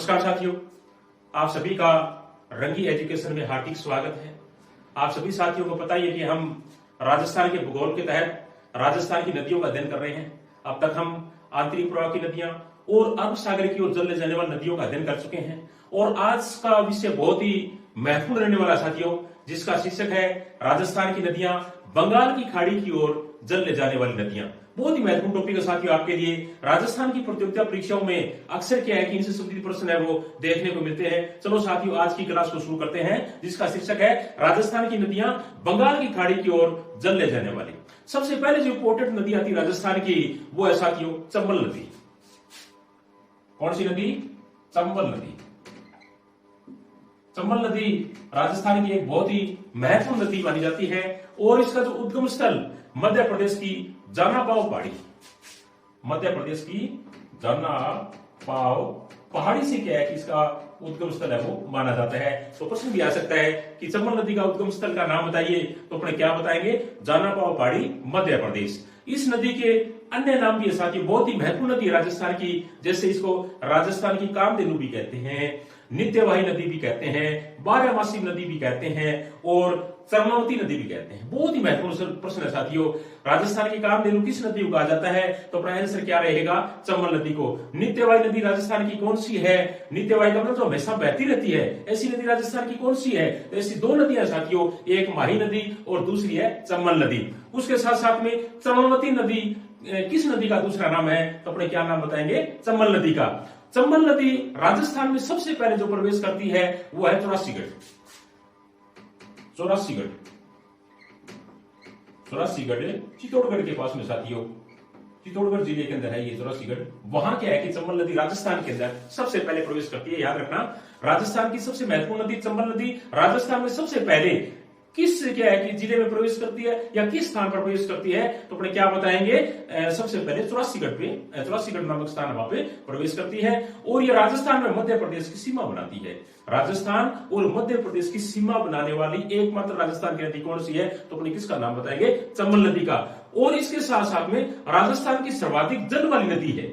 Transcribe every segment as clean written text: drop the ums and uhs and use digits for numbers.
नमस्कार साथियों, आप सभी का रंगी एजुकेशन में हार्दिक स्वागत है। आप सभी साथियों को पता ही है कि हम राजस्थान के भूगोल के तहत राजस्थान की नदियों का अध्ययन कर रहे हैं। अब तक हम आंतरिक प्रवाह की नदियां और अरब सागर की ओर जल ले जाने वाली नदियों का अध्ययन कर चुके हैं और आज का विषय बहुत ही महत्वपूर्ण रहने वाला साथियों, जिसका शीर्षक है राजस्थान की नदियां, बंगाल की खाड़ी की ओर जल ले जाने वाली नदियां। बहुत ही महत्वपूर्ण टॉपिक है साथियों आपके लिए। राजस्थान की प्रतियोगिता परीक्षाओं में अक्सर क्या है कि इनसे संबंधित प्रश्न है वो देखने को मिलते हैं। चलो साथियों, आज की क्लास को शुरू करते हैं, जिसका शीर्षक है राजस्थान की नदियां, बंगाल की खाड़ी की ओर जल ले जाने वाली। सबसे पहले जो इंपोर्टेंट नदी आती है राजस्थान की, वो है साथियों चंबल नदी। कौन सी नदी? चंबल नदी। चंबल नदी राजस्थान की एक बहुत ही महत्वपूर्ण नदी मानी जाती है और इसका जो उद्गम स्थल मध्य प्रदेश की जानापाव पहाड़ी, मध्य प्रदेश की जानापाव पहाड़ी से क्या है कि इसका उद्गम स्थल है वो माना जाता है। तो प्रश्न भी आ सकता है कि चंबल नदी का उद्गम स्थल का नाम बताइए, तो अपने क्या बताएंगे? जानापाव पहाड़ी, मध्य प्रदेश। इस नदी के अन्य नाम भी है साथियों, बहुत ही महत्वपूर्ण नदी है राजस्थान की। जैसे इसको राजस्थान की कामधेनु भी कहते हैं, नित्यवाही नदी भी कहते हैं, बारहमासी नदी भी कहते हैं और कर्णावती नदी भी कहते हैं। बहुत ही महत्वपूर्ण प्रश्न है साथियों, राजस्थान की कामधेनु किस नदी को कहा जाता है? तो अपना आंसर क्या रहेगा? चंबल नदी को। नित्यवाही नदी राजस्थान की कौन सी है? नित्यवाही का मतलब जो हमेशा बहती रहती है, ऐसी नदी राजस्थान की कौन सी है? तो ऐसी दो नदियां साथियों, एक माही नदी और दूसरी है चंबल नदी। उसके साथ साथ में कर्णावती नदी किस नदी का दूसरा नाम है? तो अपने क्या नाम बताएंगे? चंबल नदी का। चंबल नदी राजस्थान में सबसे पहले जो प्रवेश करती है वो है चौरासीगढ़। चौरासीगढ़ चित्तौड़गढ़ के पास में साथियों, चित्तौड़गढ़ जिले के अंदर है ये चौरासीगढ़। वहां क्या है कि चंबल नदी राजस्थान के अंदर सबसे पहले प्रवेश करती है। याद रखना, राजस्थान की सबसे महत्वपूर्ण नदी चंबल नदी राजस्थान में सबसे पहले किस क्या है कि जिले में प्रवेश करती है या किस स्थान पर प्रवेश करती है? तो अपने क्या बताएंगे? सबसे पहले चौरासीगढ़ नामक स्थान वहां पे प्रवेश करती है और ये राजस्थान में मध्य प्रदेश की सीमा बनाती है। राजस्थान और मध्य प्रदेश की सीमा बनाने वाली एकमात्र राजस्थान की नदी कौन सी है? तो अपने किसका नाम बताएंगे? चंबल नदी का। और इसके साथ साथ में राजस्थान की सर्वाधिक जल वाली नदी है।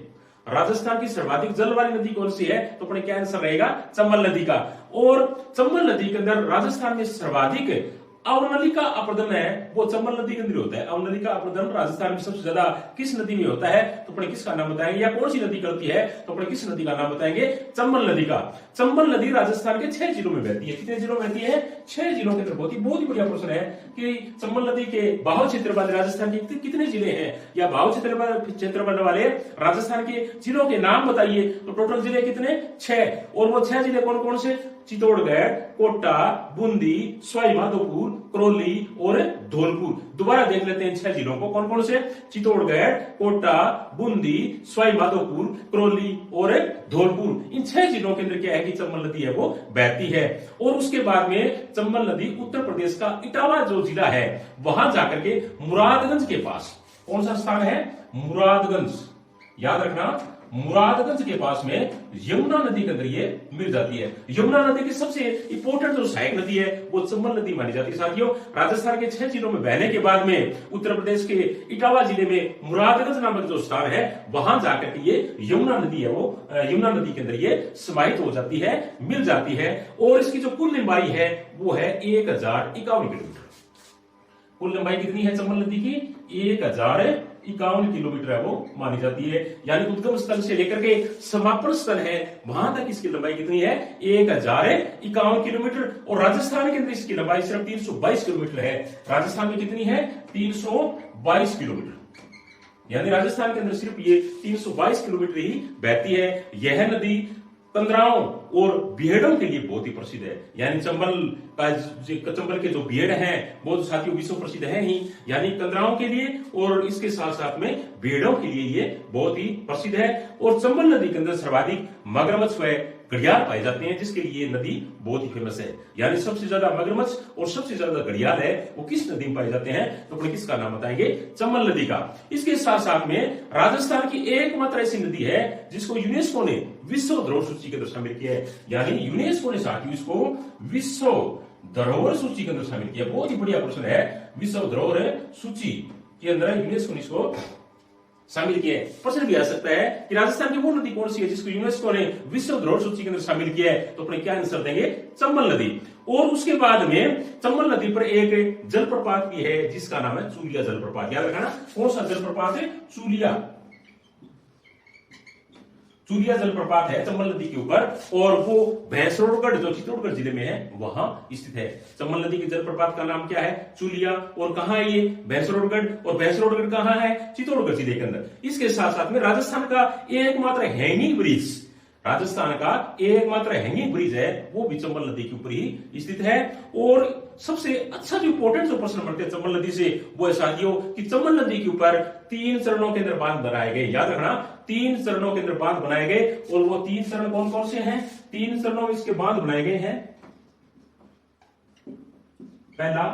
राजस्थान की सर्वाधिक जल वाली नदी कौन सी है? तो अपने क्या आंसर रहेगा? चंबल नदी का। और चंबल नदी के अंदर राजस्थान में सर्वाधिक अवनलिका अपरदन है वो चंबल नदी के अंदर होता है। अवनलिका अपरदन राजस्थान में सबसे ज्यादा किस नदी में होता है? तो अपने किसका नाम बताएंगे? या कौन सी नदी करती है? तो अपने किस नदी का नाम बताएंगे? चंबल नदी का। चंबल नदी राजस्थान के 6 जिलों में बहती है। कितने जिलों में बहती है? 6 जिलों के अंदर। बहुत ही बढ़िया प्रश्न है कि चंबल नदी के बाहु क्षेत्र वाले राजस्थान के कितने जिले हैं, या बाहु क्षेत्र वाले राजस्थान के जिलों के नाम बताइए। तो टोटल जिले कितने? 6। और वो 6 जिले कौन कौन से? चित्तौड़गढ़, कोटा, बूंदी, सवाई माधोपुर, करौली और धौलपुर। दोबारा देख लेते हैं 6 जिलों को, कौन कौन से? चित्तौड़गढ़, कोटा, बूंदी, सवाई माधोपुर, करौली और धौलपुर। इन 6 जिलों के अंदर क्या है कि चंबल नदी है वो बहती है। और उसके बाद में चंबल नदी उत्तर प्रदेश का इटावा जो जिला है वहां जाकर के मुरादगंज के पास, कौन सा स्थान है? मुरादगंज। याद रखना, मुरादगंज के पास में यमुना नदी के अंदर ये मिल जाती है। यमुना नदी की सबसे इंपोर्टेंट जो सहायक नदी है वो चंबल नदी मानी जाती है साथियों। राजस्थान के 6 जिलों में बहने के बाद में उत्तर प्रदेश के इटावा जिले में मुरादगंज नामक जो स्थान है वहां जाकर के ये यमुना नदी है वो यमुना नदी के अंदर ये समाहित हो जाती है, मिल जाती है। और इसकी जो कुल लंबाई है वो है 1051 किलोमीटर। कुल लंबाई कितनी है चंबल नदी की? 1051 किलोमीटर है वो मानी जाती है। यानी उद्गम स्थल से लेकर के समापन स्थल है वहां तक इसकी लंबाई कितनी है? 1051 किलोमीटर। और राजस्थान के अंदर इसकी लंबाई सिर्फ 322 किलोमीटर है। राजस्थान में कितनी है? 322 किलोमीटर। यानी राजस्थान के अंदर सिर्फ ये 322 किलोमीटर ही बहती है। यह नदी कंदराओं और बिहेड़ों के लिए बहुत ही प्रसिद्ध है। यानी चंबल के जो बिहेड़ हैं वो तो साथियों विश्व प्रसिद्ध है ही, यानी कंदराओं के लिए और इसके साथ साथ में बिहेड़ों के लिए ये बहुत ही प्रसिद्ध है। और चंबल नदी के अंदर सर्वाधिक मगरमच्छ व घड़ियाल पाए जाते हैं, जिसके लिए नदी बहुत ही फेमस है। यानी सबसे ज्यादा मगरमच्छ और सबसे ज्यादा घड़ियाल है वो किस नदी में पाए जाते हैं? तो अपने किसका नाम बताएंगे? चंबल नदी का। इसके साथ साथ में राजस्थान की एकमात्र ऐसी नदी है जिसको यूनेस्को ने विश्व धरोहर सूची के अंदर शामिल किया है। यानी यूनेस्को ने साथियों इसको विश्व धरोहर सूची के अंदर शामिल किया। बहुत ही बढ़िया प्रश्न है। विश्व धरोहर सूची के अंदर यूनेस्को ने इसको शामिल किया है। प्रश्न भी आ सकता है कि राजस्थान की वो नदी कौन सी है जिसको यूनेस्को ने विश्व धरोहर सूची के अंदर शामिल किया है, तो अपने क्या आंसर देंगे, चंबल नदी। और उसके बाद में चंबल नदी पर एक जलप्रपात भी है जिसका नाम है चूलिया जलप्रपात। याद रखना कौन सा जलप्रपात है, चूलिया जलप्रपात है चंबल नदी के ऊपर, और वो भैंसरोडगढ़ जो चित्तौड़गढ़ जिले में है वहां स्थित है। चंबल नदी के जलप्रपात का नाम क्या है, चूलिया। और कहां है ये, भैंसरोडगढ़। और भैंसरोडगढ़ कहां है, चित्तौड़गढ़ जिले के अंदर। इसके साथ साथ में राजस्थान का एकमात्र हैंगिंग ब्रिज, राजस्थान का एकमात्र हैंगिंग ब्रिज है वो भी चंबल नदी के ऊपर ही स्थित है। और सबसे अच्छा जो इंपोर्टेंट जो प्रश्न बनते हैं चंबल नदी से वो है साथियों कि चंबल नदी के ऊपर 3 चरणों के अंदर बांध बनाए गए। याद रखना 3 चरणों के अंदर बांध बनाए गए। और वो 3 चरण कौन कौन से हैं, 3 चरणों में इसके बांध बनाए गए हैं, पहला,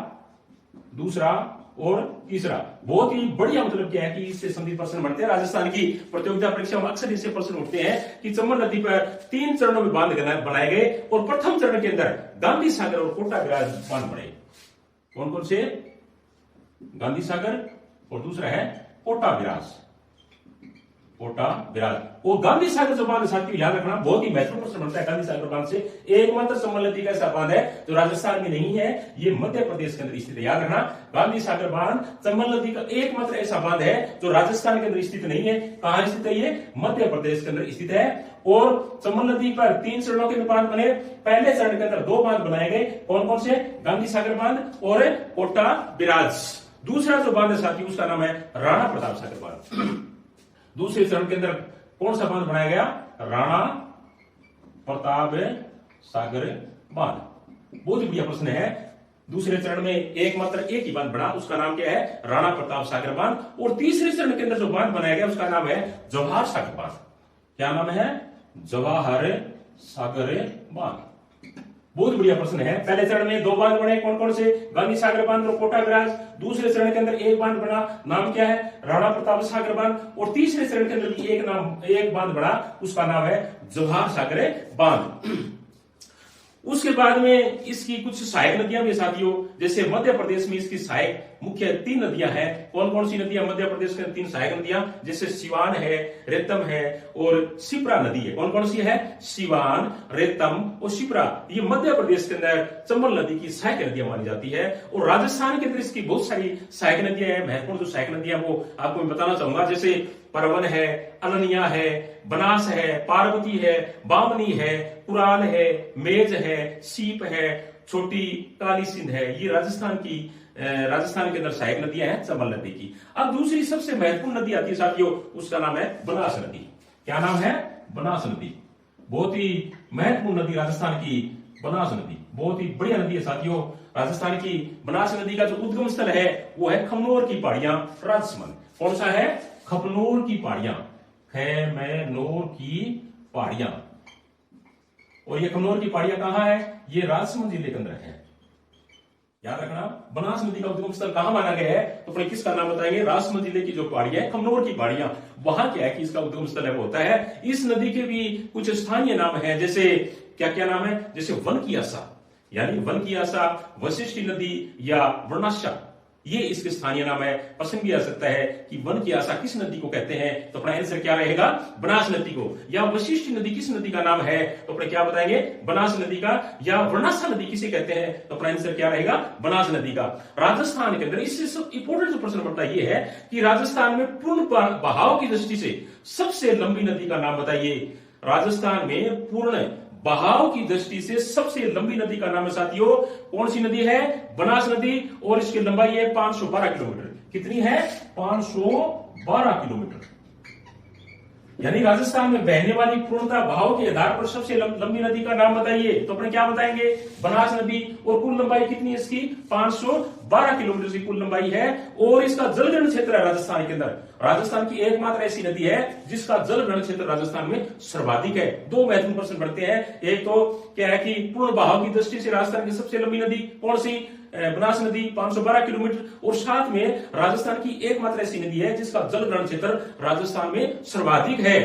दूसरा और तीसरा। बहुत ही बढ़िया मतलब क्या है कि इससे संबंधित प्रश्न बनते हैं। राजस्थान की प्रतियोगिता परीक्षा में अक्सर इससे प्रश्न उठते हैं कि चंबल नदी पर 3 चरणों में बांध बनाए गए और प्रथम चरण के अंदर गांधी सागर और कोटा बिराज बांध बने। कौन कौन से, गांधी सागर और दूसरा है कोटा बिराज। और गांधी सागर जो बांध साथियों याद रखना बहुत ही महत्वपूर्ण प्रश्न बनता है। गांधी सागर बांध से एकमात्र चंबल नदी का ऐसा बांध है जो राजस्थान में नहीं है, ये मध्य प्रदेश के अंदर स्थित है। याद रखना गांधी सागर बांध चंबल नदी का एकमात्र ऐसा बांध है जो राजस्थान के अंदर स्थित नहीं है। कहां स्थित है, ये मध्य प्रदेश के अंदर स्थित है। और चंबल नदी पर 3 चरणों के बांध बने। पहले चरण के अंदर 2 बांध बनाए गए, कौन कौन से, गांधी सागर बांध और कोटा बिराज। दूसरा जो बांध है साथियों उसका नाम है राणा प्रताप सागर बांध। दूसरे चरण के अंदर कौन सा बांध बनाया गया, राणा प्रताप सागर बांध। बहुत ही बढ़िया प्रश्न है। दूसरे चरण में एकमात्र एक ही बांध बना, उसका नाम क्या है, राणा प्रताप सागर बांध। और तीसरे चरण के अंदर जो बांध बनाया गया उसका नाम है जवाहर सागर बांध। क्या नाम है, जवाहर सागर बांध। बहुत बढ़िया प्रश्न है। पहले चरण में 2 बांध बने, कौन कौन से, गांधी सागर बांध और कोटा बिराज। दूसरे चरण के अंदर एक बांध बना, नाम क्या है, राणा प्रताप सागर बांध। और तीसरे चरण के अंदर भी एक बांध बना, उसका नाम है जवाहर सागर बांध। उसके बाद में इसकी कुछ सहायक नदियां भी साथियों, जैसे मध्य प्रदेश में इसकी सहायक मुख्य 3 नदियां हैं। कौन कौन सी नदियां मध्य प्रदेश के 3 सहायक नदियां, जैसे सिवान है, रेतम है और शिप्रा नदी है। कौन कौन सी है, सिवान, रेतम और शिप्रा। ये मध्य प्रदेश के अंदर चंबल नदी की सहायक नदियां मानी जाती है। और राजस्थान के अंदर इसकी बहुत सारी सहायक नदियां हैं। महत्वपूर्ण जो सहायक नदियां वो आपको मैं बताना चाहूंगा, जैसे परवन है, अननिया है, बनास है, पार्वती है, बामनी है, पुराल है, मेज है, सीप है, छोटी काली सिंध है। ये राजस्थान के अंदर सहायक नदियां हैं चंबल नदी की। अब दूसरी सबसे महत्वपूर्ण नदी आती है साथियों, उसका नाम है बनास नदी। क्या नाम है, बनास नदी। बहुत ही महत्वपूर्ण नदी राजस्थान की बनास नदी, बहुत ही बढ़िया नदी है साथियों। राजस्थान की बनास नदी का जो उद्गम स्थल है वो है खमनोर की पहाड़ियां, राजसमंद। कौन सा है, खपनोर की पहाड़ियां, खैमनोर की पहाड़ियां। और ये खमनोर की पहाड़ियां कहां है, ये राजसमंद जिले के अंदर है। याद रखना बनास नदी का उद्गम स्थल कहां माना गया है, तो अपने किसका नाम बताएंगे, राजसमंद जिले की जो पहाड़ियां है, खमनोर की पहाड़ियां, वहां क्या है कि इसका उद्गम स्थल है वो होता है। इस नदी के भी कुछ स्थानीय नाम है, जैसे क्या क्या नाम है, जैसे वन की आशा, यानी वन की आशा, वशिष्ठी नदी या वर्णाशा, ये इसके स्थानीय नाम है। प्रश्न भी आ सकता है कि वन की आशा किस नदी को कहते हैं, तो अपना आंसर क्या रहेगा, बनास नदी को। या वशिष्ठ नदी किस नदी का नाम है, तो अपने क्या बताएंगे, बनास नदी का। या वर्णाशा नदी किसे कहते हैं, तो अपना आंसर क्या रहेगा, बनास नदी का। राजस्थान के अंदर इससे सब इंपोर्टेंट जो प्रश्न बनता है ये है कि राजस्थान में पूर्ण बहाव की दृष्टि से सबसे लंबी नदी का नाम बताइए। राजस्थान में पूर्ण बहाव की दृष्टि से सबसे लंबी नदी का नाम है साथियों, कौन सी नदी है, बनास नदी। और इसकी लंबाई है 512 किलोमीटर। कितनी है, 512 किलोमीटर। यानी राजस्थान में बहने वाली पूर्णता बहाव के आधार पर सबसे लंबी नदी का नाम बताइए, तो अपने क्या बताएंगे, बनास नदी। और कुल लंबाई कितनी है इसकी, 512 किलोमीटर की कुल लंबाई है। और इसका जलग्रहण क्षेत्र है राजस्थान के अंदर, राजस्थान की एकमात्र ऐसी नदी है जिसका जलग्रहण क्षेत्र राजस्थान में सर्वाधिक है। 2 महत्वपूर्ण प्रश्न बढ़ते हैं। एक तो क्या है कि पूर्ण बहाव की दृष्टि से राजस्थान की सबसे लंबी नदी कौन सी, बनास नदी 512 किलोमीटर। और साथ में राजस्थान की एकमात्र ऐसी नदी है जिसका जलग्रहण क्षेत्र राजस्थान में सर्वाधिक है।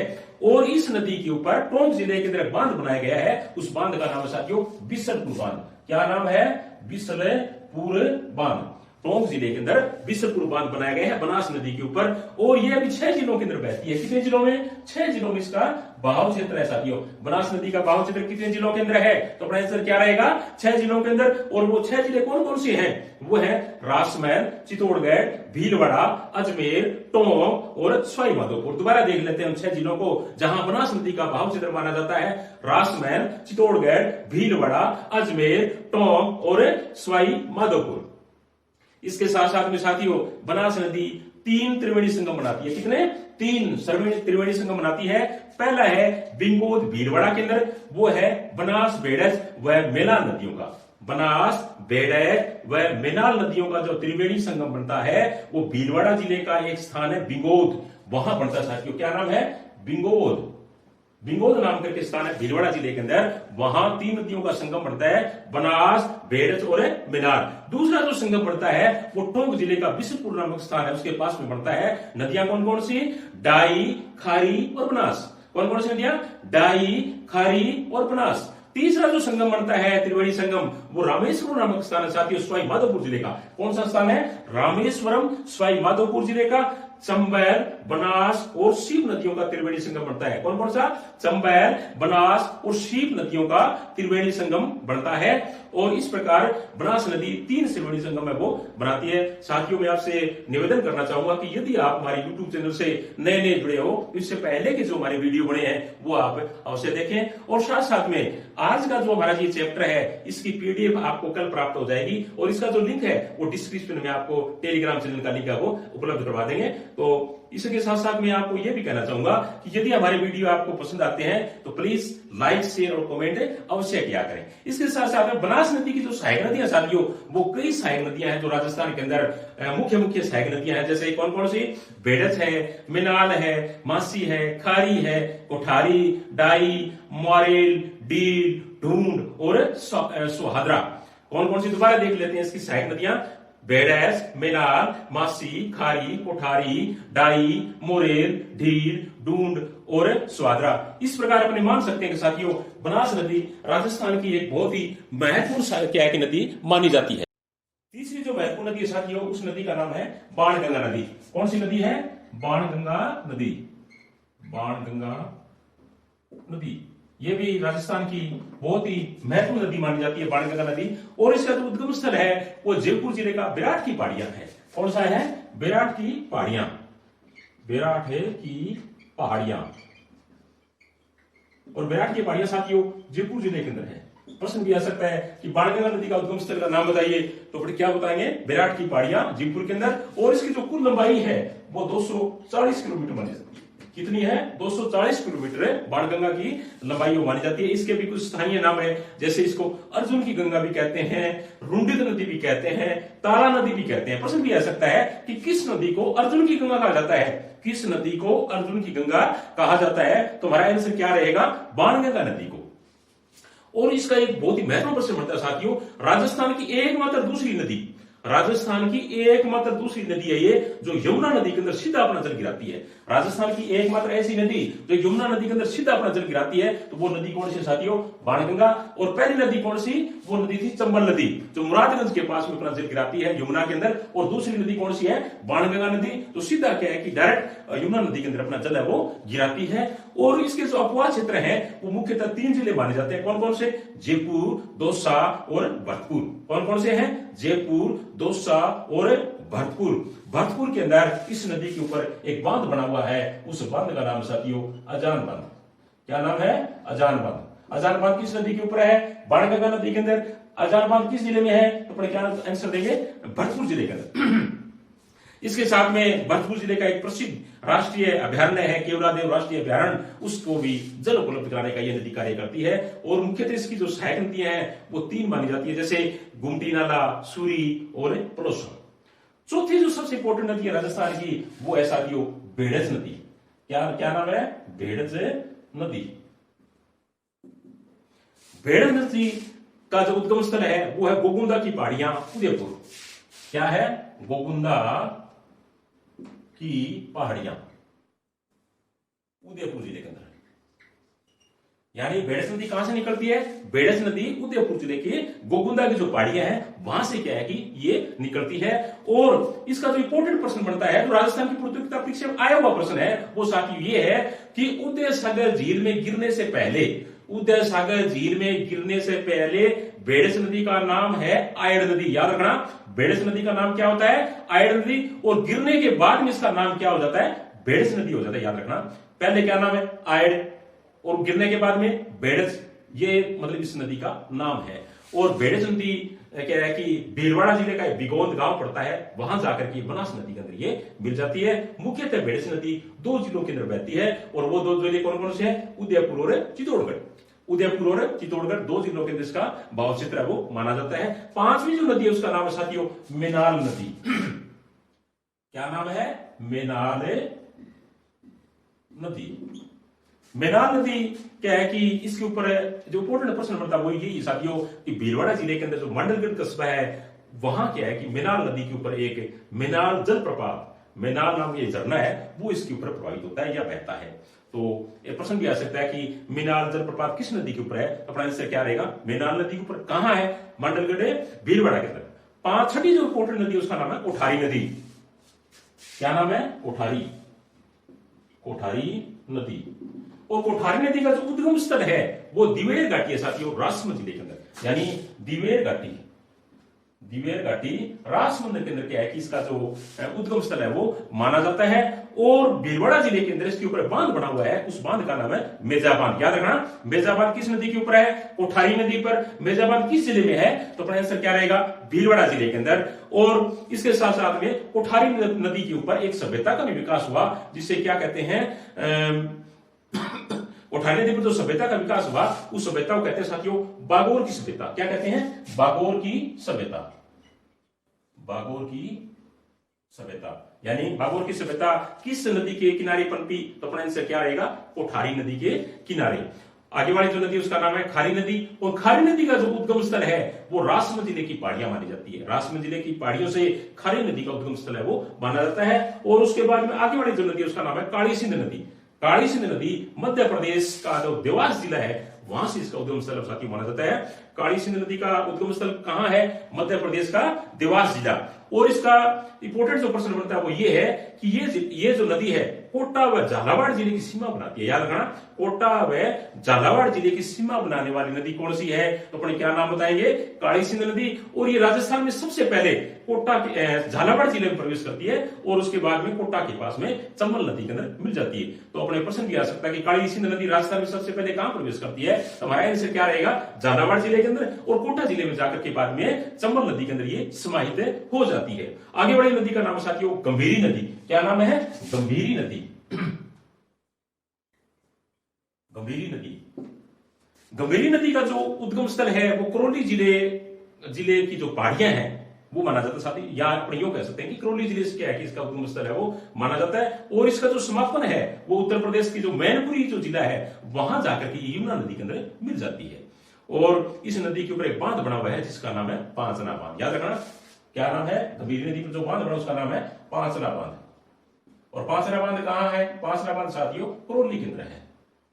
और इस नदी के ऊपर टोंक जिले के अंदर बांध बनाया गया है, उस बांध का नाम है साथियों बिसलपुर बांध। क्या नाम है, बिसलपुर बांध। टोंक जिले के अंदर बिसरपुर बांध बनाया गया है बनास नदी के ऊपर, और ये अभी 6 जिलों के अंदर बहती है। कितने जिलों में? 6 जिलों में इसका बहाव क्षेत्र है साथियों। बनास नदी का बहाव क्षेत्र कितने जिलों के अंदर है? तो अपना आंसर क्या रहेगा? 6 जिलों के अंदर। और वो 6 जिले कौन कौन से हैं? वो है राजमहल, चित्तौड़गढ़, भीलवाड़ा, अजमेर, टोंक और सवाई माधोपुर। दोबारा देख लेते हैं उन 6 जिलों को जहां बनास नदी का बहाव क्षेत्र माना जाता है। राजमहल, चित्तौड़गढ़, भीलवाड़ा, अजमेर, टोंक और सवाई माधोपुर। इसके साथ साथ में साथियों बनास नदी 3 त्रिवेणी संगम बनाती है। कितने? 3 त्रिवेणी संगम बनाती है। पहला है बिंगोद भीलवाड़ा के अंदर, वो है बनास, बेड़ज व मेनाल नदियों का। बनास, बेड़ज व मेनाल नदियों का जो त्रिवेणी संगम बनता है वो भीलवाड़ा जिले का एक स्थान है बिंगोद, वहां बनता है साथियों। क्या नाम है? बिंगोद। बिंगोद नाम करके स्थान है भीलवाड़ा जिले के अंदर, वहां 3 नदियों का संगम बनता है, बनास, बेड़ज और मेनाल। दूसरा जो संगम बनता है वो टोंक जिले का बिसरपुर नामक स्थान है, उसके पास में बनता है। नदियां कौन कौन सी? डाई, खारी और बनास। कौन कौन सी नदियां? डाई, खारी और बनास। तीसरा जो संगम बनता है त्रिवेणी संगम, वो रामेश्वरम नामक स्थान है साथियों, सवाई माधोपुर जिले का। कौन सा स्थान है? रामेश्वरम, सवाई माधोपुर जिले का। चंबल, बनास और शीप नदियों का त्रिवेणी संगम बनता है। कौन कौन सा? चंबल, बनास और शीप नदियों का त्रिवेणी संगम बनता है। और इस प्रकार बनास नदी 3 त्रिवेणी संगम है वो बनाती है। साथियों मैं आपसे निवेदन करना चाहूंगा कि यदि आप हमारे YouTube चैनल से नए नए जुड़े हो, इससे पहले के जो हमारे वीडियो बने हैं वो आप अवश्य देखें। और साथ साथ में आज का जो हमारा ये चैप्टर है इसकी PDF आपको कल प्राप्त हो जाएगी, और इसका जो लिंक है वो डिस्क्रिप्शन में आपको टेलीग्राम चैनल का लिंक है वो उपलब्ध करवा देंगे। तो इसके साथ साथ मैं आपको यह भी कहना चाहूंगा कि यदि हमारे वीडियो आपको पसंद आते हैं तो प्लीज लाइक, शेयर और कमेंट अवश्य किया करें। इसके साथ साथ बनास नदी की जो सहायक नदियां साथियों, वो कई सहायक नदियां हैं जो राजस्थान के अंदर मुख्य मुख्य सहायक नदियां हैं। जैसे कौन कौन सी? बेड़ज है, मिनाल है, मासी है, खारी है, कोठारी, डाई, मोरेल, डील, ढूंढ और सुहादरा। कौन कौन सी? दोबारा देख लेते हैं इसकी सहायक नदियां। बेड़ज, मेनाल, मासी, खारी, कोठारी, डाई, मोरेल, ढील, ढूंढ और स्वाद्रा। इस प्रकार अपने मान सकते हैं कि साथियों बनास नदी राजस्थान की एक बहुत ही महत्वपूर्ण क्या की नदी मानी जाती है। तीसरी जो महत्वपूर्ण नदी है साथियों, उस नदी का नाम है बाणगंगा नदी। कौन सी नदी है? बाणगंगा नदी। बाणगंगा नदी ये भी राजस्थान की बहुत ही महत्वपूर्ण नदी मानी जाती है, बाणगंगा नदी। और इसका जो उद्गम स्थल है वो जयपुर जिले का विराट की पहाड़ियां है। कौन सा है? विराट की पहाड़ियां। विराट है की पहाड़ियां। और विराट की पहाड़ियां साथियों जयपुर जिले के अंदर है। प्रश्न भी आ सकता है कि बाणगंगा नदी का उद्गम स्थल का नाम बताइए, तो फिर क्या बताएंगे? विराट की पहाड़ियां जयपुर के अंदर। और इसकी जो कुल लंबाई है वो 240 किलोमीटर मानी जाती है। कितनी है? 240 किलोमीटर बाणगंगा की लंबाई मानी जाती है। इसके भी कुछ स्थानीय नाम है, जैसे इसको अर्जुन की गंगा भी कहते हैं, रुंडित नदी भी कहते हैं, ताला नदी भी कहते हैं। प्रश्न भी आ सकता है कि किस नदी को अर्जुन की गंगा कहा जाता है? किस नदी को अर्जुन की गंगा कहा जाता है? तो हमारा आंसर क्या रहेगा? बाणगंगा नदी को। और इसका एक बहुत ही महत्वपूर्ण प्रश्न बनता है साथियों, राजस्थान की एकमात्र दूसरी नदी, राजस्थान की एकमात्र दूसरी नदी है ये जो यमुना नदी के अंदर सीधा अपना जल गिराती है। राजस्थान की एकमात्र ऐसी नदी जो यमुना नदी के अंदर सीधा अपना जल गिराती है, तो वो नदी कौन सी साथियों? बाणगंगा। और पहली नदी कौन सी? वो नदी थी चंबल नदी, जो मुरादगंज के पास में अपना जल गिराती है यमुना के अंदर। और दूसरी नदी कौन सी है? बाणगंगा नदी, तो सीधा क्या है कि डायरेक्ट यमुना नदी के अंदर अपना जल है वो गिराती है। और इसके जो अपवाद क्षेत्र है वो मुख्यतः 3 जिले माने जाते हैं। कौन कौन से? जयपुर, दौसा और भरतपुर। कौन कौन से हैं? जयपुर, दौसा और भरतपुर। भरतपुर के अंदर इस नदी के ऊपर एक बांध बना हुआ है, उस बांध का नाम साथियों अजान बांध। क्या नाम है? अजान बांध। अजान बांध किस नदी के ऊपर है? बाणगंगा नदी के अंदर। अजान बांध किस जिले में है? तो अपने क्या आंसर देंगे? भरतपुर जिले के अंदर। इसके साथ में भरतपुर जिले का एक प्रसिद्ध राष्ट्रीय अभयारण्य है केवलादेव राष्ट्रीय अभयारण्य, उसको भी जल उपलब्ध कराने का यह नदी कार्य करती है। और मुख्यतः इसकी जो सहायक नदियां हैं वो 3 मानी जाती है, जैसे गुमटी नाला, सूरी और पड़ोसा। चौथी जो सबसे इंपॉर्टेंट नदी है राजस्थान की वो है साथियों बेड़ज नदी। क्या नाम है? बेड़ज नदी। बेड़ज नदी का जो उद्गम स्थल है वो है गोगुंदा की पहाड़ियां, उदयपुर। क्या है? गोगुंदा की पहाड़ियां, उदयपुर जिले के अंदर। यानी बेड़स नदी कहां से निकलती है? बेड़स नदी उदयपुर जिले के गोगुंदा की जो पहाड़ियां हैं वहां से क्या है कि ये निकलती है। और इसका जो इंपॉर्टेंट प्रश्न बनता है, जो राजस्थान की प्रतियोगिता परीक्षा में आया हुआ प्रश्न है, वो साथियों ये है कि उदय सागर झील में गिरने से पहले, उदय सागर झील में गिरने से पहले बेड़स नदी का नाम है आयड़ नदी। याद रखना, बेड़स नदी का नाम क्या होता है? आयड़ नदी। और गिरने के बाद में इसका नाम क्या हो जाता है? बेड़स नदी हो जाता है। याद रखना, पहले क्या नाम है? आयड़, और गिरने के बाद में बेड़स, ये मतलब इस नदी का नाम है। और बेड़स नदी क्या है कि भीलवाड़ा जिले का बिगोंद गांव पड़ता है, वहां जाकर के बनास नदी के अंदर ये मिल जाती है। मुख्यतः बेड़स नदी 2 जिलों के अंदर बहती है, और वो 2 जिले कौन कौन से हैं? उदयपुर और चित्तौड़गढ़। उदयपुर और चित्तौड़गढ़ 2 जिलों के अंदर इसका भाव क्षेत्र है वो माना जाता है। 5वीं जो नदी है उसका नाम है साथियों मेनाल नदी। क्या नाम है? मेनाल नदी। मेनाल नदी क्या है कि इसके ऊपर जो इंपॉर्टेंट प्रश्न बनता है वो यही साथियों कि भीलवाड़ा जिले के अंदर जो मंडलगढ़ कस्बा है वहां क्या है कि मेनाल नदी के ऊपर एक मेनाल जलप्रपात, मेनाल नाम ये झरना है, वो इसके ऊपर प्रभावित होता है या बहता है। तो ये प्रश्न भी आ सकता है कि मेनाल जलप्रपात किस नदी के ऊपर है? तो अपना आंसर क्या रहेगा? मेनाल नदी के ऊपर। कहां है? मंडलगढ़ है, भीलवाड़ा के अंदर। 6वीं जो इंपॉर्टेंट नदी उसका नाम है कोठारी नदी। क्या नाम है? कोठारी, कोठारी नदी। और कोठारी नदी का जो उद्गम स्थल है वो दिवेर घाटी है साथियों, राजसमंद जिले के अंदर। यानी दिवेर घाटी, दिवेर घाटी राजसमंद के अंदर क्या है कि इसका जो उद्गम स्थल है वो माना जाता है। और भीलवाड़ा जिले के अंदर इसके ऊपर बांध बना हुआ है, उस बांध का नाम है मेजा बांध। याद रखना, मेजा बांध किस नदी के ऊपर है? कोठारी नदी पर। मेजा बांध किस जिले में है? तो अपना आंसर क्या रहेगा? भीलवाड़ा जिले के अंदर। और इसके साथ साथ में कोठारी नदी के ऊपर एक सभ्यता का भी विकास हुआ, जिसे क्या कहते हैं, कोठारी नदी पर जो सभ्यता का विकास हुआ उस सभ्यता को कहते हैं साथियों बागोर की सभ्यता। क्या कहते हैं? बागोर की सभ्यता, बागोर की सभ्यता। यानी बागोर की सभ्यता किस नदी के किनारे पनपी? तो अपना आंसर क्या रहेगा? कोठारी नदी के किनारे। आगे वाली जो नदी उसका नाम है खारी नदी। और खारी नदी का जो उद्गम स्थल है वो राजसमंद जिले की पहाड़ियां मानी जाती है। राजसमंद जिले की पहाड़ियों से खारी नदी का उद्गम स्थल है वो माना जाता है। और उसके बाद में आगे वाली जो नदी उसका नाम है काली सिंध नदी। काली सिंध नदी मध्य प्रदेश का जो देवास जिला है वहां से इसका उद्गम स्थल साथी माना जाता है। काली सिंध नदी का उद्गम स्थल कहां है? मध्य प्रदेश का देवास जिला। और इसका इंपोर्टेंट जो प्रश्न बनता है वो ये है कि ये जो नदी है कोटा व झालावाड़ जिले की सीमा बनाती है। याद रखना, कोटा व झालावाड़ जिले की सीमा बनाने वाली नदी कौन सी है? तो अपने क्या नाम बताएंगे? काली सिंध नदी। और ये राजस्थान में सबसे पहले कोटा झालावाड़ जिले में प्रवेश करती है और उसके बाद में कोटा के पास में चंबल नदी के अंदर मिल जाती है। तो अपने प्रश्न भी आ सकता है कि काली सिंध नदी राजस्थान में सबसे पहले कहां प्रवेश करती है? तो हमारा आंसर क्या रहेगा? झालावाड़ जिले के अंदर, और कोटा जिले में जाकर के बाद में चंबल नदी के अंदर ये समाहित हो जाती है। आगे वाली नदी का नाम साथियों गंभीरी नदी। क्या नाम है? गंभीरी नदी। गंभीरी नदी, गंभीरी नदी का जो उद्गम स्थल है वो करौली जिले की जो पहाड़ियां हैं वो माना जाता है साथी। या अपने यूं कह सकते हैं कि करौली जिले से क्या है कि इसका उद्गम स्थल है वो माना जाता है। और इसका जो समापन है वो उत्तर प्रदेश की जो मैनपुरी जो जिला है वहां जाकर के यमुना नदी के अंदर मिल जाती है। और इस नदी के ऊपर एक बांध बना हुआ है जिसका नाम है पांचना बांध। याद रखना, क्या नाम है? गंभीरी नदी पर जो बांध बना उसका नाम है पांचना बांध। और पांचना बांध कहां है? पांचना बांध साथियों करौली के अंदर है।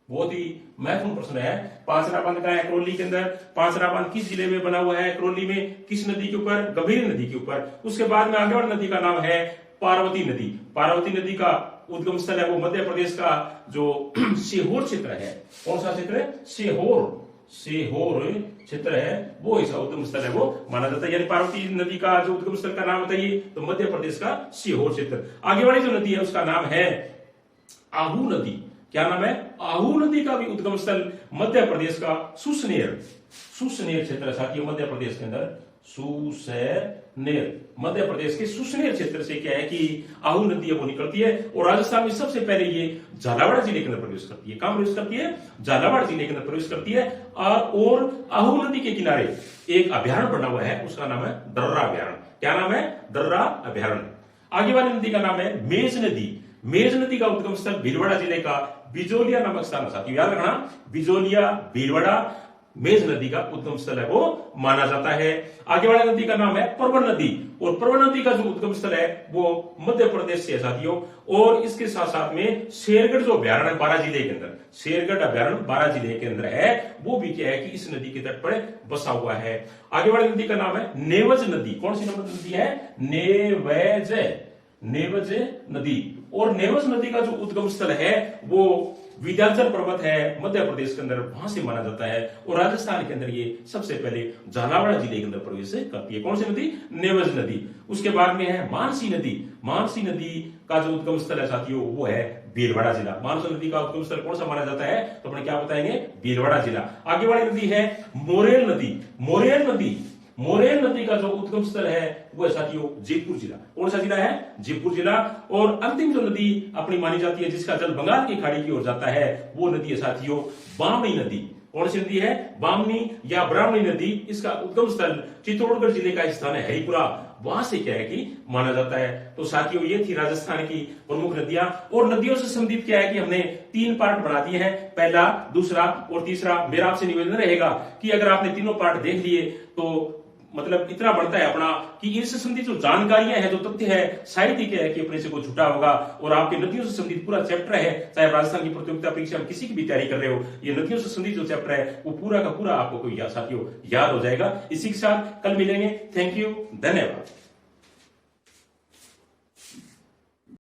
बहुत ही महत्वपूर्ण प्रश्न है। पांचना बांध कहां है? करौली के अंदर। पांचना बांध किस जिले में बना हुआ है? करौली में। किस नदी के ऊपर? गंभीरी नदी के ऊपर। उसके बाद में आगे वाली नदी का नाम है पार्वती नदी। पार्वती नदी का उद्गम स्थल है वो मध्य प्रदेश का जो सीहोर क्षेत्र है। कौन सा क्षेत्र है? सीहोर क्षेत्र है वो इसका उद्गम स्थल है वो माना जाता है। यानी पार्वती नदी का जो उद्गम स्थल का नाम बताइए तो मध्य प्रदेश का सीहोर क्षेत्र। आगे वाली जो नदी है उसका नाम है आहू नदी। क्या नाम है? आहू नदी का भी उद्गम स्थल मध्य प्रदेश का सुसनेर क्षेत्र साथियों। मध्य प्रदेश के अंदर सुसनेर, मध्य प्रदेश के सुसनेर क्षेत्र से क्या है कि आहू नदी है वो निकलती है। और राजस्थान में सबसे पहले ये झालावाड़ जिले के अंदर प्रवेश करती है। कहां प्रवेश करती है? झालावाड़ जिले के अंदर प्रवेश करती है। और आहू नदी के किनारे एक अभ्यारण्य बना हुआ है उसका नाम है दर्रा अभ्यारण्य। क्या नाम है? दर्रा अभ्यारण्य। आगे वाली नदी का नाम है मेज नदी। मेज नदी का उद्गम स्थल भीलवाड़ा जिले का बिजोलिया नामक स्थान है साथियों। याद रखना, बिजोलिया, भीलवाड़ा, मेज नदी का उद्गम स्थल है वो माना जाता है। आगे वाली नदी का नाम है परवन नदी। और प्रवरा नदी का जो उद्गम स्थल है वो मध्य प्रदेश से है साथियों। और इसके साथ साथ में शेरगढ़ जो अभ्यारण्य 12 जिले के अंदर, शेरगढ़ अभ्यारण्य 12 जिले के अंदर है, वो भी क्या है कि इस नदी के तट पर बसा हुआ है। आगे वाली नदी का नाम है नेवज नदी। कौन सी नदी है? नेवज नदी। और नेवज नदी का जो उद्गम स्थल है वो विंध्याचल पर्वत है मध्य प्रदेश के अंदर, वहां से माना जाता है। और राजस्थान के अंदर ये सबसे पहले झालावाड़ जिले के अंदर प्रवेश करती है। कौन सी नदी? नेवज नदी। उसके बाद में है मानसी नदी। मानसी नदी का जो उद्गम स्थल है साथियों वो है भीलवाड़ा जिला। मानसी नदी का उद्गम स्थल कौन सा माना जाता है? तो अपने क्या बताएंगे? भीलवाड़ा जिला। आगे वाली नदी है मोरेल नदी। मोरेल नदी का जो उद्गम स्थल है वो है साथियों जयपुर जिला। कौन सा जिला है? जयपुर जिला। और अंतिम जो नदी अपनी मानी जाती है जिसका जल बंगाल की खाड़ी की ओर जाता है वो नदी है साथियों बामनी नदी। कौन सी नदी है? बामनी या ब्राह्मणी नदी। इसका उद्गम स्थल चित्तौड़गढ़ जिले का स्थान है हरिपुरा, वहां से क्या है कि माना जाता है। तो साथियों ये थी राजस्थान की प्रमुख नदियां। और नदियों से संबंधित क्या है कि हमने 3 पार्ट बना दिए हैं, पहला, दूसरा और तीसरा। मेरा आपसे निवेदन रहेगा कि अगर आपने तीनों पार्ट देख लिए तो मतलब इतना बढ़ता है अपना कि इनसे संबंधित जो जानकारियां हैं, जो तथ्य है, साहित्य क्या है कि अपने से कोई छुटा होगा। और आपके नदियों से संबंधित पूरा चैप्टर है, चाहे राजस्थान की प्रतियोगिता परीक्षा में किसी की भी तैयारी कर रहे हो, ये नदियों से संबंधित जो चैप्टर है वो पूरा का पूरा आपको कोई साथियों याद हो जाएगा। इसी के साथ कल मिलेंगे। थैंक यू, धन्यवाद।